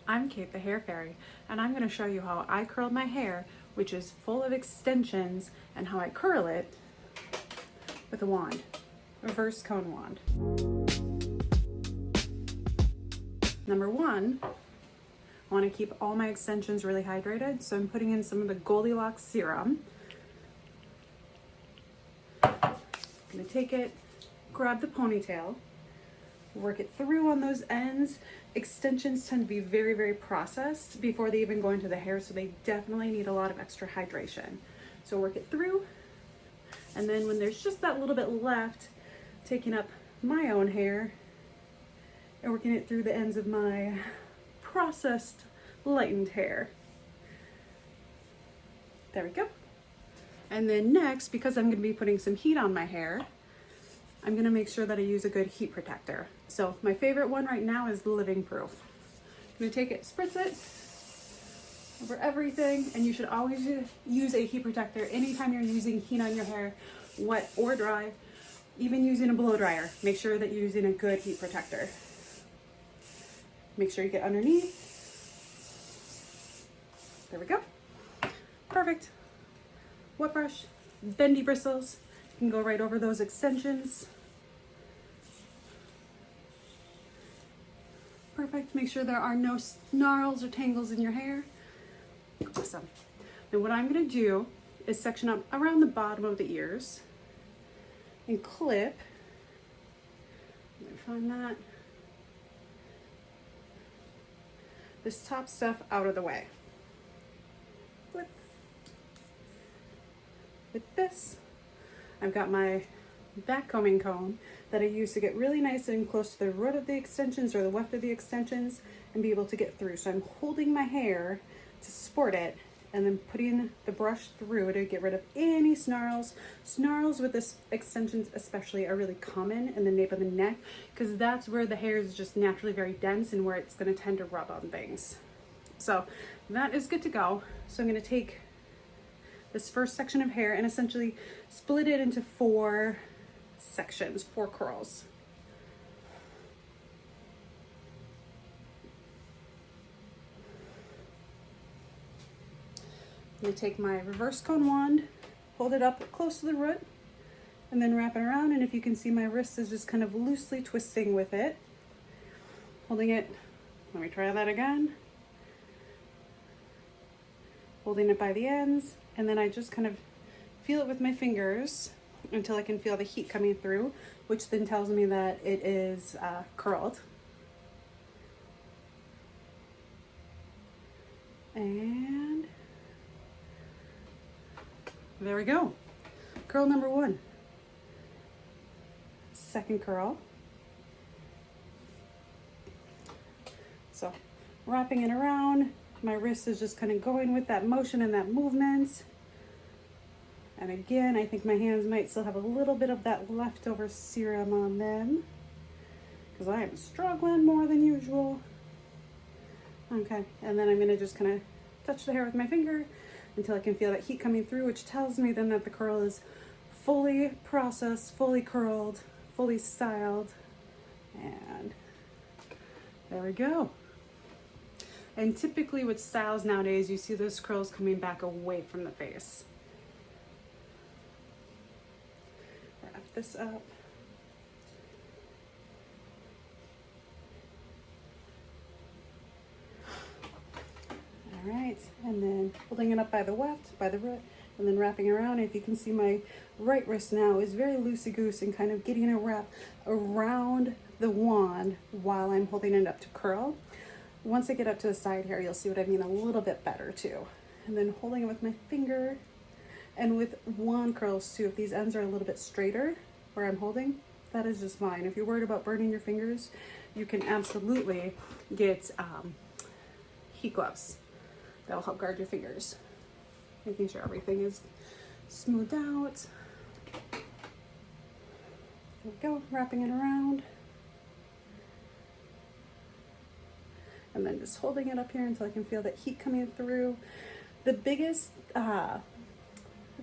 I'm Kate the Hair Fairy, and I'm going to show you how I curl my hair, which is full of extensions, and how I curl it with a wand, reverse cone wand. Number one, I want to keep all my extensions really hydrated, so I'm putting in some of the Goldilocks serum. I'm going to take it, grab the ponytail, work it through on those ends. Extensions tend to be very, very processed before they even go into the hair, so they definitely need a lot of extra hydration. So work it through, and then when there's just that little bit left, taking up my own hair and working it through the ends of my processed, lightened hair. There we go. And then next, because I'm going to be putting some heat on my hair, I'm going to make sure that I use a good heat protector. So my favorite one right now is Living Proof. I'm going to take it, spritz it over everything, and you should always use a heat protector anytime you're using heat on your hair, wet or dry. Even using a blow dryer, make sure that you're using a good heat protector. Make sure you get underneath. There we go. Perfect. Wet brush, bendy bristles. You can go right over those extensions. Perfect. Make sure there are no snarls or tangles in your hair. Awesome. Now what I'm going to do is section up around the bottom of the ears and clip. Let me find that. This top stuff out of the way. Clip. With this, I've got my back combing comb that I use to get really nice and close to the root of the extensions or the weft of the extensions and be able to get through. So I'm holding my hair to support it and then putting the brush through to get rid of any snarls. Snarls with this extensions especially are really common in the nape of the neck because that's where the hair is just naturally very dense and where it's going to tend to rub on things. So that is good to go. So I'm going to take this first section of hair and essentially split it into 4 sections, 4 curls. I'm going to take my reverse cone wand, hold it up close to the root, and then wrap it around. And if you can see, my wrist is just kind of loosely twisting with it. Holding it, let me try that again. Holding it by the ends, and then I just kind of feel it with my fingers until I can feel the heat coming through, which then tells me that it is curled. And there we go. Curl number 1. Second curl. So wrapping it around, my wrist is just kind of going with that motion and that movement. And again, I think my hands might still have a little bit of that leftover serum on them because I am struggling more than usual. Okay, and then I'm going to just kind of touch the hair with my finger until I can feel that heat coming through, which tells me then that the curl is fully processed, fully curled, fully styled. And there we go. And typically with styles nowadays, you see those curls coming back away from the face. Wrap this up. All right, and then holding it up by the weft, by the root, and then wrapping around. If you can see, my right wrist now is very loosey-goose and kind of getting a wrap around the wand while I'm holding it up to curl. Once I get up to the side here, you'll see what I mean a little bit better too. And then holding it with my finger, and with wand curls too, if these ends are a little bit straighter where I'm holding, that is just fine. If you're worried about burning your fingers, you can absolutely get heat gloves. That'll help guard your fingers. Making sure everything is smoothed out. There we go, wrapping it around. And then just holding it up here until I can feel that heat coming through. The biggest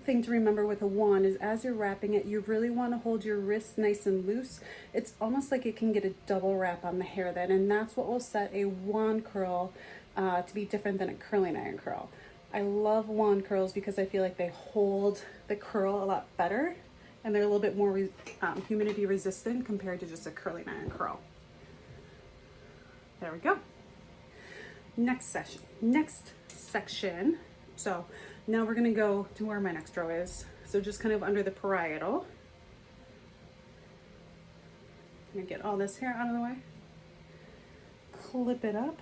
thing to remember with a wand is as you're wrapping it, you really want to hold your wrist nice and loose. It's almost like it can get a double wrap on the hair then, and that's what will set a wand curl to be different than a curling iron curl. I love wand curls because I feel like they hold the curl a lot better, and they're a little bit more humidity resistant compared to just a curling iron curl. There we go. Next section. So now we're gonna go to where my next row is. So just kind of under the parietal. I'm gonna get all this hair out of the way. Clip it up.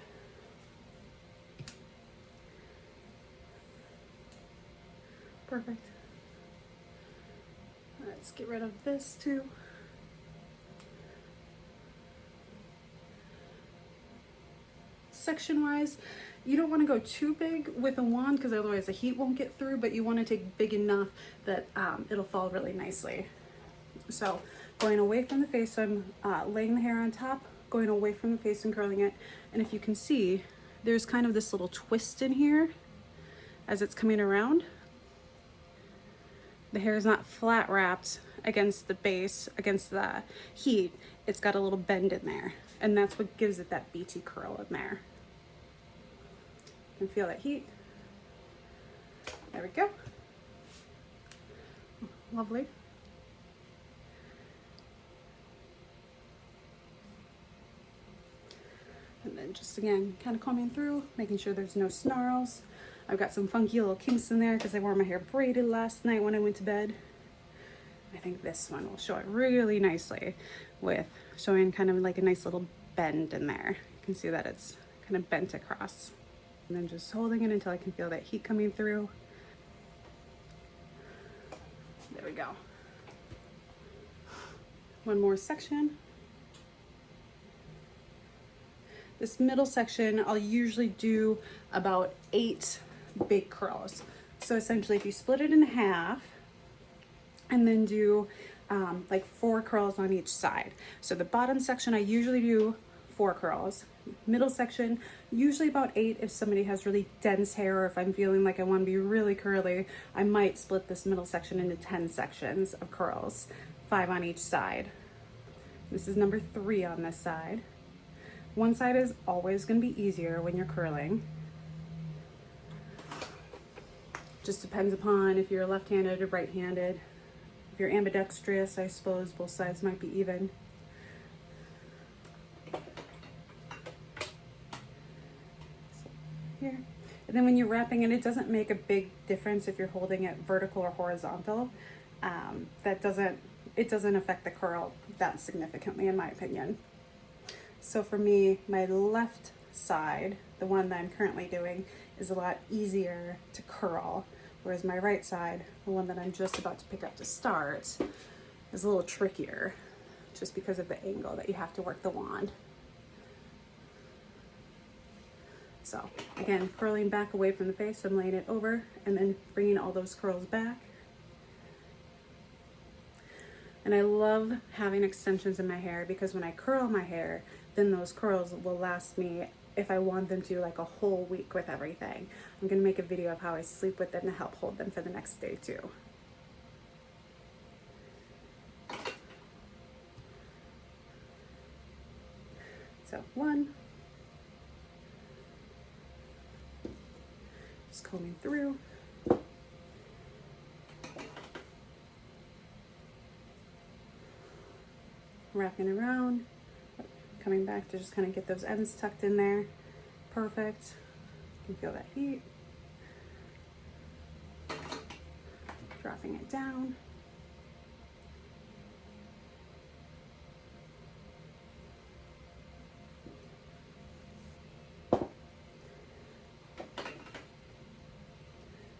Perfect. Let's get rid of this too. Section wise, you don't want to go too big with a wand because otherwise the heat won't get through, but you want to take big enough that it'll fall really nicely. So going away from the face, so I'm laying the hair on top, going away from the face and curling it. And if you can see, there's kind of this little twist in here as it's coming around. The hair is not flat wrapped against the base, against the heat. It's got a little bend in there, and that's what gives it that BT curl in there. You can feel that heat. There we go. Lovely. And then just again, kind of combing through, making sure there's no snarls. I've got some funky little kinks in there because I wore my hair braided last night when I went to bed. I think this one will show it really nicely with showing kind of like a nice little bend in there. You can see that it's kind of bent across. And then just holding it until I can feel that heat coming through. There we go. One more section. This middle section, I'll usually do about 8 big curls. So essentially if you split it in half and then do like 4 curls on each side. So the bottom section, I usually do 4 curls. Middle section, usually about 8 if somebody has really dense hair, or if I'm feeling like I want to be really curly, I might split this middle section into 10 sections of curls, 5 on each side. This is number 3 on this side. One side is always going to be easier when you're curling. Just depends upon if you're left-handed or right-handed. If you're ambidextrous, I suppose both sides might be even. So here. And then when you're wrapping it, it doesn't make a big difference if you're holding it vertical or horizontal. It doesn't affect the curl that significantly, in my opinion. So for me, my left side, the one that I'm currently doing, is a lot easier to curl, whereas my right side, the one that I'm just about to pick up to start, is a little trickier, just because of the angle that you have to work the wand. So again, curling back away from the face, I'm laying it over and then bringing all those curls back. And I love having extensions in my hair because when I curl my hair, then those curls will last me, if I want them to, like a whole week with everything. I'm gonna make a video of how I sleep with them to help hold them for the next day too. So 1. Just combing through. Wrapping around, coming back to just kind of get those ends tucked in there. Perfect. You can feel that heat. Dropping it down.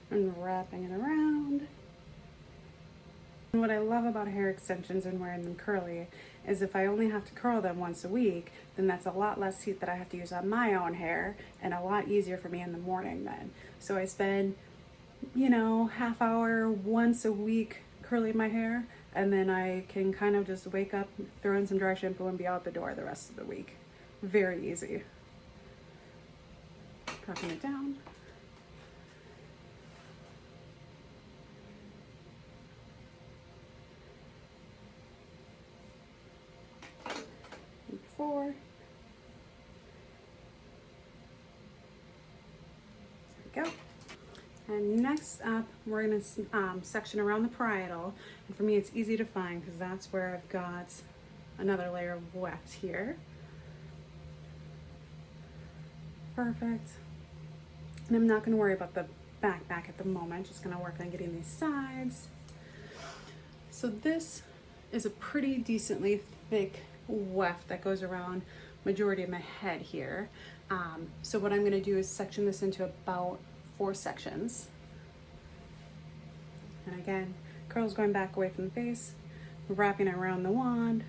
And wrapping it around. And what I love about hair extensions and wearing them curly is if I only have to curl them once a week, then that's a lot less heat that I have to use on my own hair and a lot easier for me in the morning then. So I spend, half hour once a week curling my hair, and then I can kind of just wake up, throw in some dry shampoo, and be out the door the rest of the week. Very easy. Dropping it down. we go. And next up, we're going to section around the parietal. And for me, it's easy to find because that's where I've got another layer of weft here. Perfect. And I'm not going to worry about the back at the moment. Just going to work on getting these sides. So this is a pretty decently thick weft that goes around majority of my head here. So what I'm going to do is section this into about 4 sections. And again, curls going back away from the face, wrapping around the wand.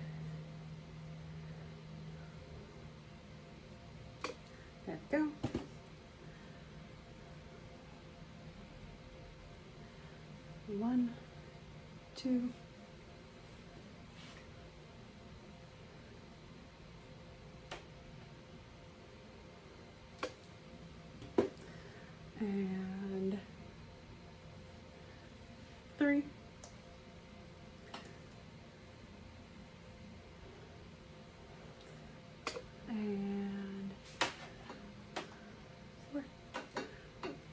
There we go. One, two, and 3, and 4.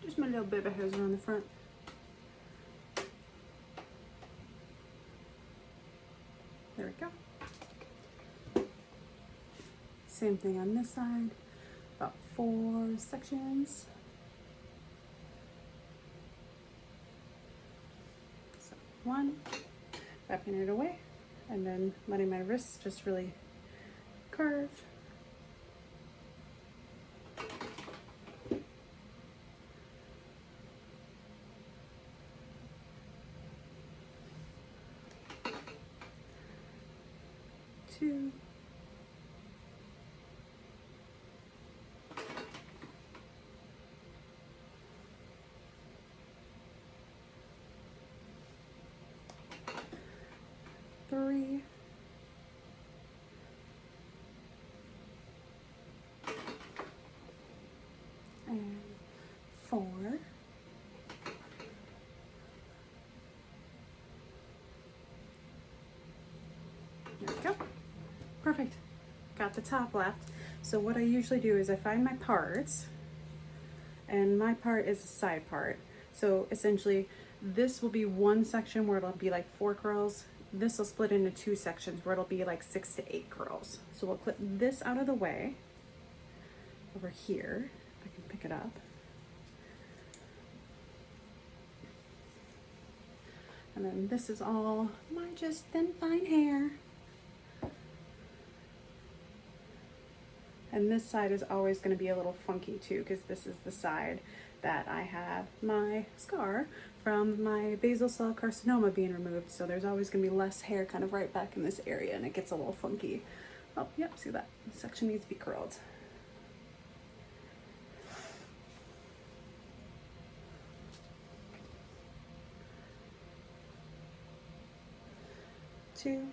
Just my little bit of hairs around the front. There we go. Same thing on this side, about 4 sections. So 1, wrapping it away, and then letting my wrists just really curve. 2, 3, and 4. There we go. Perfect. Got the top left. So what I usually do is I find my parts, and my part is a side part. So essentially this will be one section where it'll be like 4 curls. This will split into 2 sections where it'll be like 6 to 8 curls. So we'll clip this out of the way over here. If I can pick it up. And then this is all my just thin fine hair. And this side is always going to be a little funky too, because this is the side that I have my scar from my basal cell carcinoma being removed. So there's always going to be less hair kind of right back in this area, and it gets a little funky. Oh, yep, see that? This section needs to be curled. Two.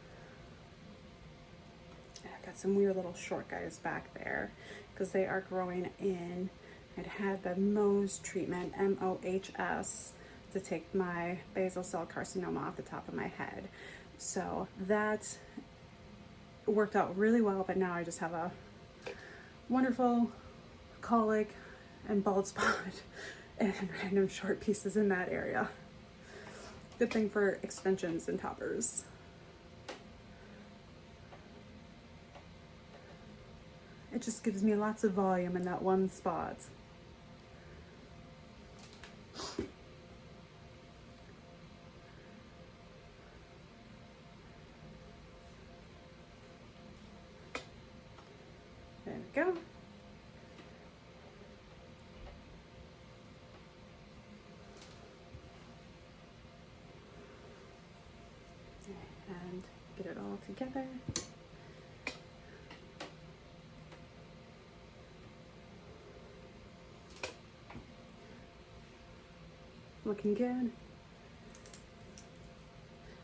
I've got some weird little short guys back there because they are growing in. I'd had the Mohs treatment, M-O-H-S, to take my basal cell carcinoma off the top of my head. So that worked out really well, but now I just have a wonderful colic and bald spot and random short pieces in that area. Good thing for extensions and toppers. It just gives me lots of volume in that one spot. There we go. And get it all together. Looking good.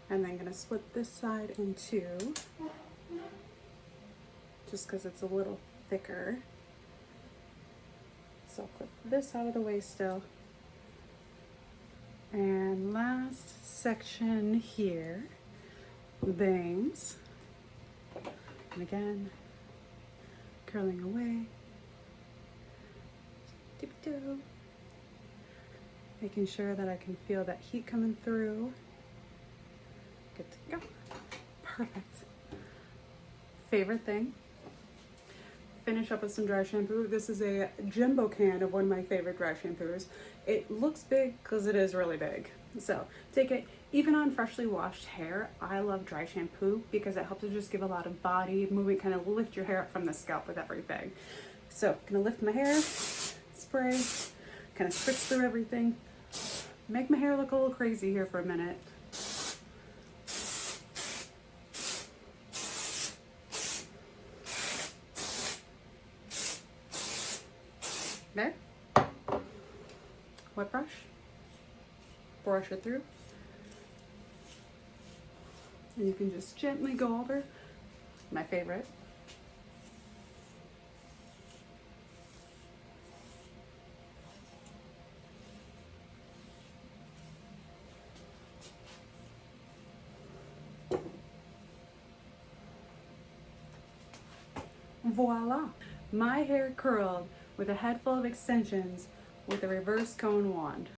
And then gonna split this side in 2, just because it's a little thicker. So I'll clip this out of the way still. And last section here, bangs. And again, curling away. Dip-doo. Making sure that I can feel that heat coming through. Good to go. Perfect. Favorite thing, finish up with some dry shampoo. This is a jumbo can of one of my favorite dry shampoos. It looks big because it is really big. So take it, even on freshly washed hair. I love dry shampoo because it helps to just give a lot of body movement, kind of lift your hair up from the scalp with everything. So I'm gonna lift my hair, spray, kind of spritz through everything. Make my hair look a little crazy here for a minute. There. Wet brush. Brush it through. And you can just gently go over. My favorite. Voila! My hair curled with a head full of extensions with a reverse cone wand.